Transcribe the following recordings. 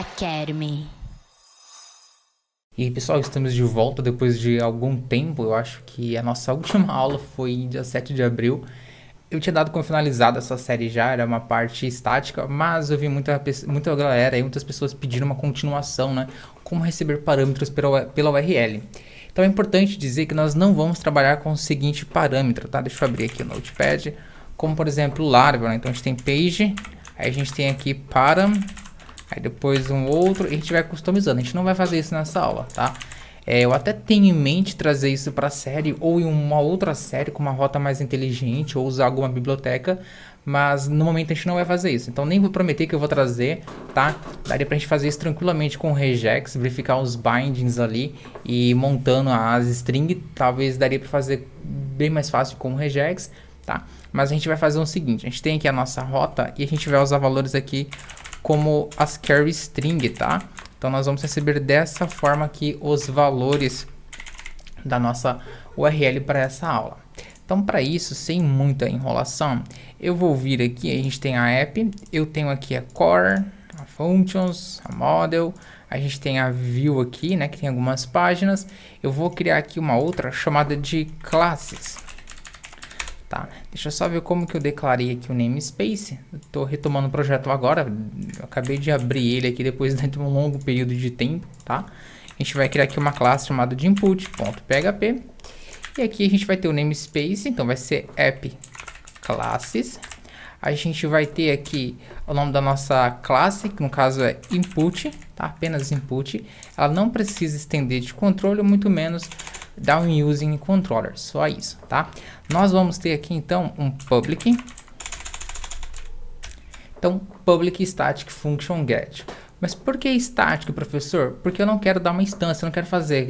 Academy. E aí, pessoal, estamos de volta depois de algum tempo. Eu acho que a nossa última aula foi dia 7 de abril. Eu tinha dado como finalizada essa série já, era uma parte estática, mas eu vi muita galera e muitas pessoas pedindo uma continuação, né? Como receber parâmetros pela URL. Então é importante dizer que nós não vamos trabalhar com o seguinte parâmetro, tá? Deixa eu abrir aqui o Notepad. Como, por exemplo, o Laravel, né? Então a gente tem page, aí a gente tem aqui param, aí depois um outro, e a gente vai customizando. A gente não vai fazer isso nessa aula, tá? Eu até tenho em mente trazer isso para a série ou em uma outra série com uma rota mais inteligente ou usar alguma biblioteca, mas no momento a gente não vai fazer isso. Então nem vou prometer que eu vou trazer, tá? Daria pra gente fazer isso tranquilamente com o regex, verificar os bindings ali e montando as string, talvez daria para fazer bem mais fácil com o regex, tá? Mas a gente vai fazer o seguinte, a gente tem aqui a nossa rota e a gente vai usar valores aqui como as carry string, tá? Então nós vamos receber dessa forma aqui os valores da nossa URL para essa aula. Então para isso, sem muita enrolação, eu vou vir aqui, a gente tem a app, eu tenho aqui a core, a functions, a model, a gente tem a view aqui, né, que tem algumas páginas. Eu vou criar aqui uma outra chamada de classes. Tá, deixa eu só ver como que eu declarei aqui o namespace. Estou retomando o projeto agora, eu acabei de abrir ele aqui depois de um longo período de tempo, tá? A gente vai criar aqui uma classe chamada de input.php. E aqui a gente vai ter o namespace, então vai ser app classes. A gente vai ter aqui o nome da nossa classe, que no caso é input, tá? Apenas input. Ela não precisa estender de controle, muito menos down using controller, só isso, tá? Nós vamos ter aqui então um public. Então, public static function get. Mas por que static, professor? Porque eu não quero dar uma instância, eu não quero fazer,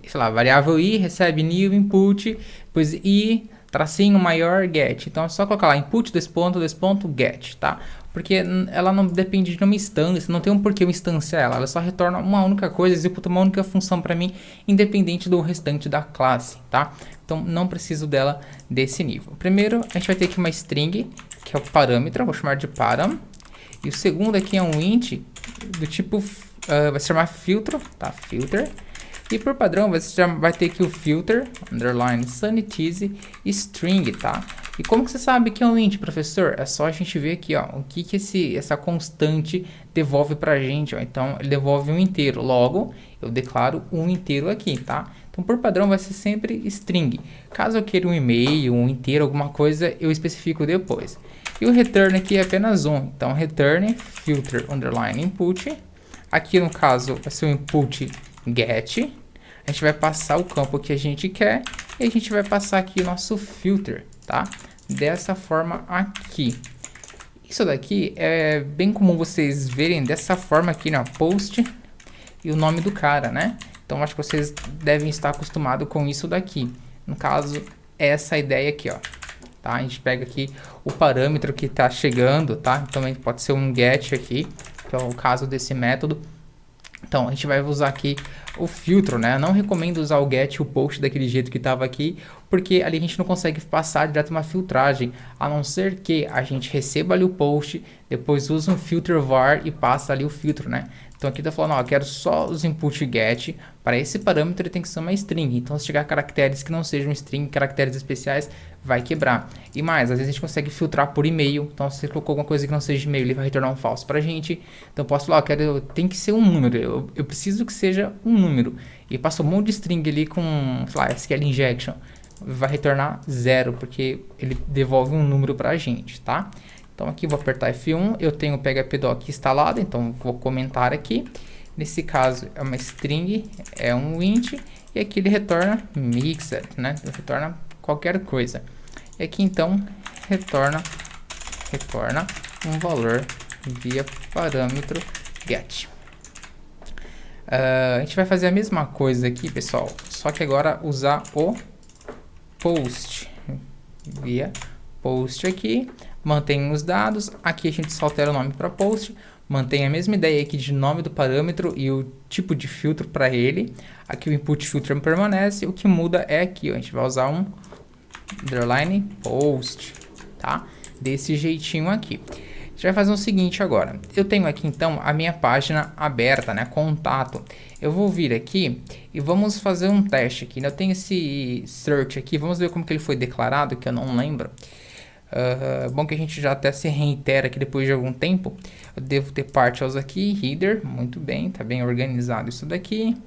sei lá, variável i recebe new input, depois i tracinho maior get. Então é só colocar lá input desse ponto get, tá? Porque ela não depende de uma instância, não tem um porquê eu instanciar ela só retorna uma única coisa, executa uma única função para mim, independente do restante da classe, tá? Então não preciso dela desse nível. Primeiro a gente vai ter aqui uma string, que é o parâmetro, vou chamar de param. E o segundo aqui é um int do tipo, vai se chamar filtro, tá? Filter. E por padrão você vai ter aqui o filter, underline sanitize, string, tá? E como que você sabe que é um int, professor? É só a gente ver aqui, ó, o que essa constante devolve pra gente, ó. Então, ele devolve um inteiro. Logo, eu declaro um inteiro aqui, tá? Então, por padrão, vai ser sempre string. Caso eu queira um e-mail, um inteiro, alguma coisa, eu especifico depois. E o return aqui é apenas um. Então, return filter underline input. Aqui, no caso, vai ser o input get. A gente vai passar o campo que a gente quer e a gente vai passar aqui o nosso filter, tá? Dessa forma aqui. Isso daqui é bem comum vocês verem dessa forma aqui, né? Post e o nome do cara, né? Então acho que vocês devem estar acostumados com isso daqui. No caso, essa ideia aqui, ó. Tá? A gente pega aqui o parâmetro que está chegando, tá? Também pode ser um get aqui, que é o caso desse método. Então, a gente vai usar aqui o filtro, né? Eu não recomendo usar o get e o post daquele jeito que estava aqui, porque ali a gente não consegue passar direto uma filtragem, a não ser que a gente receba ali o post, depois usa um filter var e passa ali o filtro, né? Então aqui tá falando, ó, eu quero só os input get, para esse parâmetro ele tem que ser uma string, então se chegar caracteres que não sejam string, caracteres especiais, vai quebrar. E mais, às vezes a gente consegue filtrar por e-mail, então se você colocou alguma coisa que não seja e-mail, ele vai retornar um falso pra gente. Então eu posso falar, tem que ser um número, eu preciso que seja um número. E passa um monte de string ali com, sei lá, SQL injection, vai retornar 0, porque ele devolve um número pra gente, tá? Então aqui vou apertar F1, eu tenho o phpdoc instalado, então vou comentar aqui. Nesse caso é uma string, é um int, e aqui ele retorna mixed, né? Ele retorna qualquer coisa. E aqui então retorna um valor via parâmetro get. A gente vai fazer a mesma coisa aqui, pessoal, só que agora usar o post via post aqui. Mantém os dados, aqui a gente só altera o nome para post, mantém a mesma ideia aqui de nome do parâmetro e o tipo de filtro para ele. Aqui o input filter permanece, o que muda é aqui, ó, a gente vai usar um underline post, tá? Desse jeitinho aqui. gente vai fazer o seguinte agora. Eu tenho aqui então a minha página aberta, né? Contato. Eu vou vir aqui e vamos fazer um teste aqui, né? Eu tenho esse search aqui, vamos ver como que ele foi declarado, que eu não lembro. Bom que a gente já até se reitera aqui depois de algum tempo. Eu devo ter partials aqui, header, muito bem, tá bem organizado isso daqui.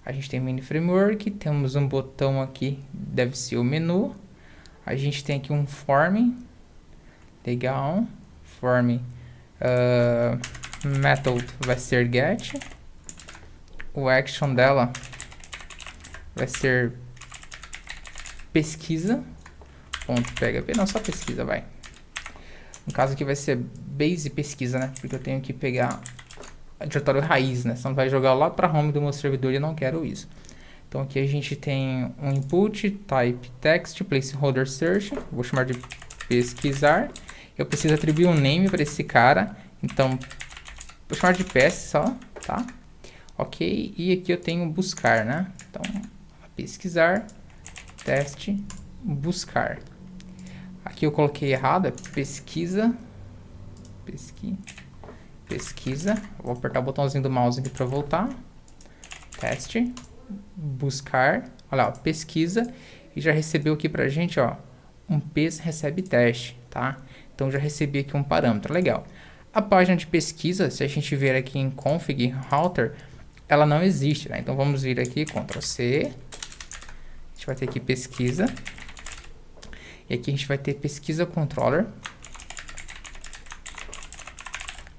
A gente tem mini framework, temos um botão aqui, deve ser o menu. A gente tem aqui um form, legal, form method vai ser get, o action dela vai ser pesquisa, ponto PHP, não, só pesquisa, vai. No caso aqui vai ser base pesquisa, né, porque eu tenho que pegar a diretório raiz, né, senão vai jogar lá para home do meu servidor e eu não quero isso. Então aqui a gente tem um input, type text, placeholder search, vou chamar de pesquisar. Eu preciso atribuir um name para esse cara, então vou chamar de PS só, tá? Ok, e aqui eu tenho buscar, né? Então, pesquisar, teste, buscar. Aqui eu coloquei errado, é pesquisa, pesquisa. Vou apertar o botãozinho do mouse aqui para voltar. Teste, buscar, olha lá, pesquisa, e já recebeu aqui pra gente, ó, um pes recebe teste, tá? Então já recebi aqui um parâmetro, legal. A página de pesquisa, se a gente ver aqui em config router, ela não existe, né? Então vamos vir aqui, Ctrl C, a gente vai ter aqui pesquisa, e aqui a gente vai ter pesquisa controller,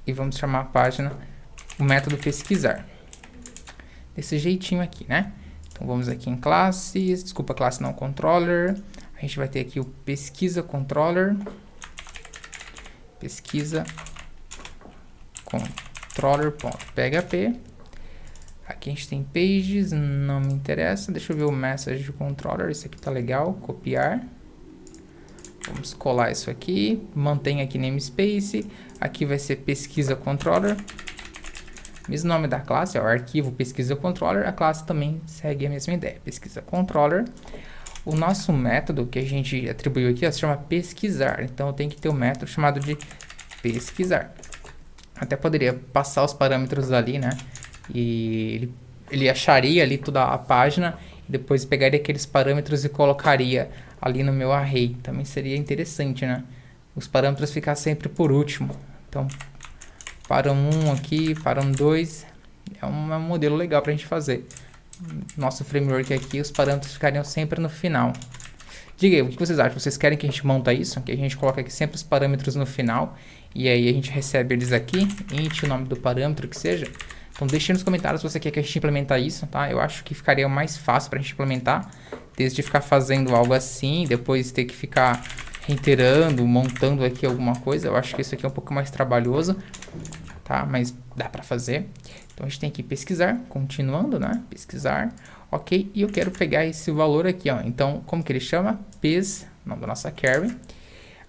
e vamos chamar a página, o método pesquisar. Desse jeitinho aqui, né? Então vamos aqui em classes, desculpa, classe não controller. A gente vai ter aqui o pesquisa controller. Pesquisa controller.php. Aqui a gente tem pages, não me interessa. Deixa eu ver o message controller, esse aqui tá legal, copiar. Vamos colar isso aqui, mantém aqui namespace. Aqui vai ser pesquisa controller. Mesmo nome da classe, ó, o arquivo pesquisa controller, a classe também segue a mesma ideia, pesquisa controller. O nosso método que a gente atribuiu aqui, ó, se chama pesquisar, então eu tenho que ter um método chamado de pesquisar. Até poderia passar os parâmetros ali, né, e ele acharia ali toda a página, e depois pegaria aqueles parâmetros e colocaria ali no meu array, também seria interessante, né, os parâmetros ficar sempre por último, então param 1 aqui, param 2, é um modelo legal para a gente fazer. Nosso framework aqui, os parâmetros ficariam sempre no final. Diga aí, o que vocês acham? Vocês querem que a gente monta isso? Que a gente coloca aqui sempre os parâmetros no final, e aí a gente recebe eles aqui, int, o nome do parâmetro que seja. Então deixe nos comentários se você quer que a gente implemente isso, tá? Eu acho que ficaria mais fácil para a gente implementar, desde ficar fazendo algo assim, depois ter que ficar reiterando, montando aqui alguma coisa. Eu acho que isso aqui é um pouco mais trabalhoso, tá? Mas dá para fazer. Então a gente tem que pesquisar, continuando, né? Pesquisar, ok. E eu quero pegar esse valor aqui, ó. Então, como que ele chama? Pes, nome da nossa carry.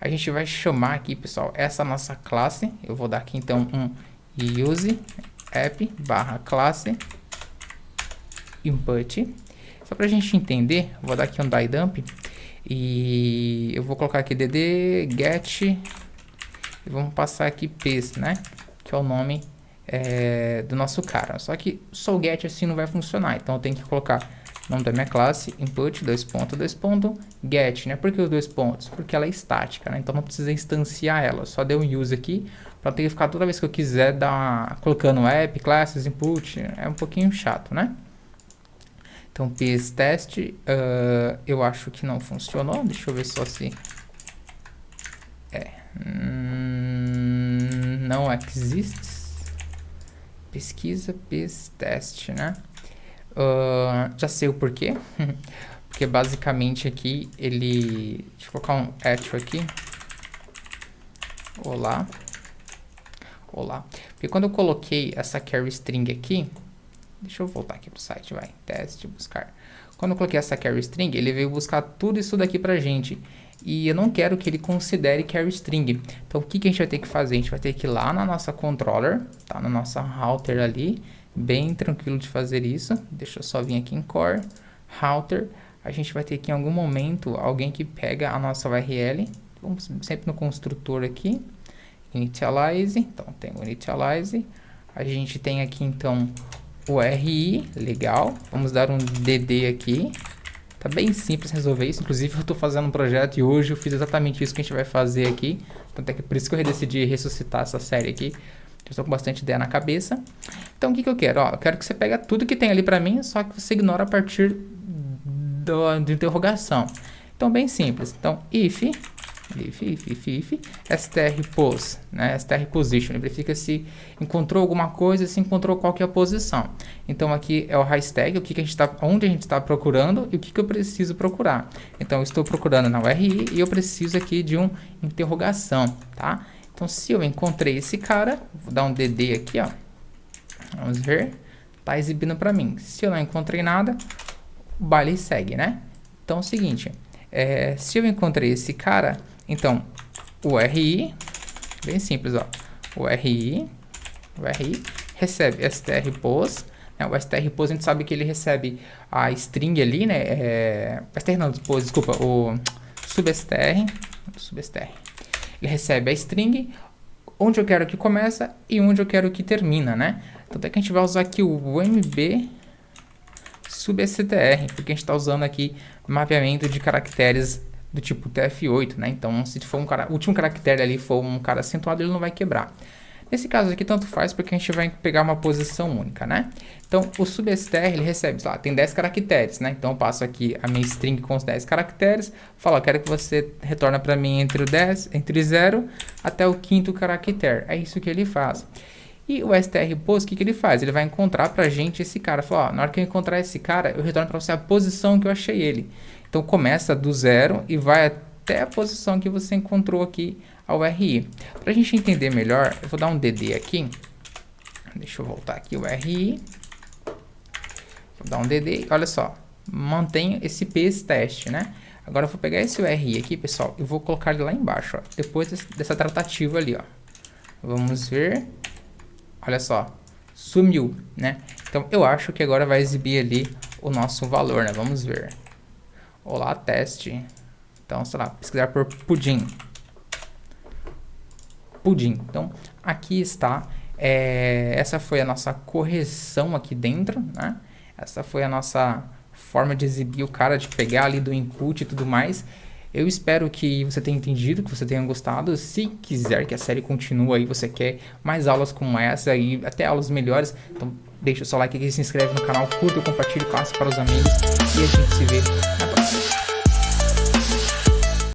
A gente vai chamar aqui, pessoal, essa nossa classe. Eu vou dar aqui então um use app barra classe input. Só pra gente entender, vou dar aqui um die dump. E eu vou colocar aqui dd get e vamos passar aqui pes, né? Que é o nome do nosso cara. Só que só o get assim não vai funcionar. Então eu tenho que colocar o nome da minha classe, input, get, né? Por que os 2 pontos? Porque ela é estática, né? Então não precisa instanciar ela. Só deu um use aqui para ter que ficar toda vez que eu quiser colocando app, classes, input. É um pouquinho chato, né? Então, ps test, eu acho que não funcionou. Deixa eu ver só se... não exists. Pesquisa, ps test, né? Já sei o porquê. Porque basicamente aqui ele... Deixa eu colocar um echo aqui. Olá. Olá. Porque quando eu coloquei essa carry string aqui... Deixa eu voltar aqui pro site, vai. Teste, buscar. Quando eu coloquei essa carry string, ele veio buscar tudo isso daqui pra gente. E eu não quero que ele considere carry string. Então, o que a gente vai ter que fazer? A gente vai ter que ir lá na nossa controller, tá? Na nossa router ali. Bem tranquilo de fazer isso. Deixa eu só vir aqui em core, router. A gente vai ter que, em algum momento, alguém que pega a nossa URL. Vamos sempre no construtor aqui. initialize, então tem o initialize, a gente tem aqui então o RI, legal, vamos dar um DD aqui, tá bem simples resolver isso, inclusive eu tô fazendo um projeto e hoje eu fiz exatamente isso que a gente vai fazer aqui, então é por isso que eu decidi ressuscitar essa série aqui, eu estou com bastante ideia na cabeça. Então o que eu quero? Ó, eu quero que você pegue tudo que tem ali para mim, só que você ignora a partir de interrogação. Então bem simples, então if strpos, né, strposition, ele verifica se encontrou alguma coisa, se encontrou qual que é a posição. Então aqui é o hashtag, onde a gente está procurando e o que eu preciso procurar. Então eu estou procurando na URI e eu preciso aqui de uma interrogação, tá? Então se eu encontrei esse cara, vou dar um DD aqui, ó, vamos ver, tá exibindo para mim. Se eu não encontrei nada, o baile segue, né? Então é o seguinte, se eu encontrei esse cara, então o RI, bem simples, ó, o RI recebe strpos, né? O strpos a gente sabe que ele recebe a string ali, né? Desculpa, o substr, ele recebe a string, onde eu quero que começa e onde eu quero que termina, né? Então é que a gente vai usar aqui o mb substr, porque a gente está usando aqui mapeamento de caracteres do tipo TF8, né? Então, se for o último caractere ali for um cara acentuado, ele não vai quebrar. Nesse caso aqui, tanto faz, porque a gente vai pegar uma posição única, né? Então, o substr, ele recebe, sei lá, tem 10 caracteres, né? Então, eu passo aqui a minha string com os 10 caracteres, falo, quero que você retorne para mim entre 0 até o quinto caractere. É isso que ele faz. E o strpos, o que ele faz? Ele vai encontrar pra gente esse cara. Fala, ó, na hora que eu encontrar esse cara, eu retorno pra você a posição que eu achei ele. Então começa do 0 e vai até a posição que você encontrou aqui ao RI. Pra gente entender melhor, eu vou dar um DD aqui. Deixa eu voltar aqui o RI. Vou dar um DD, olha só. Mantenha esse teste, né? Agora eu vou pegar esse RI aqui, pessoal, e vou colocar ele lá embaixo, ó. Depois dessa tratativa ali, ó. Vamos ver. Olha só, sumiu, né? Então, eu acho que agora vai exibir ali o nosso valor, né? Vamos ver. Olá, teste. Então, sei lá, pesquisar por pudim. Pudim. Então, aqui está. Essa foi a nossa correção aqui dentro, né? Essa foi a nossa forma de exibir o cara, de pegar ali do input e tudo mais. Eu espero que você tenha entendido, que você tenha gostado. Se quiser que a série continue aí, você quer mais aulas como essa e até aulas melhores, então deixa o seu like aqui, se inscreve no canal, curta, compartilha, passa para os amigos e a gente se vê na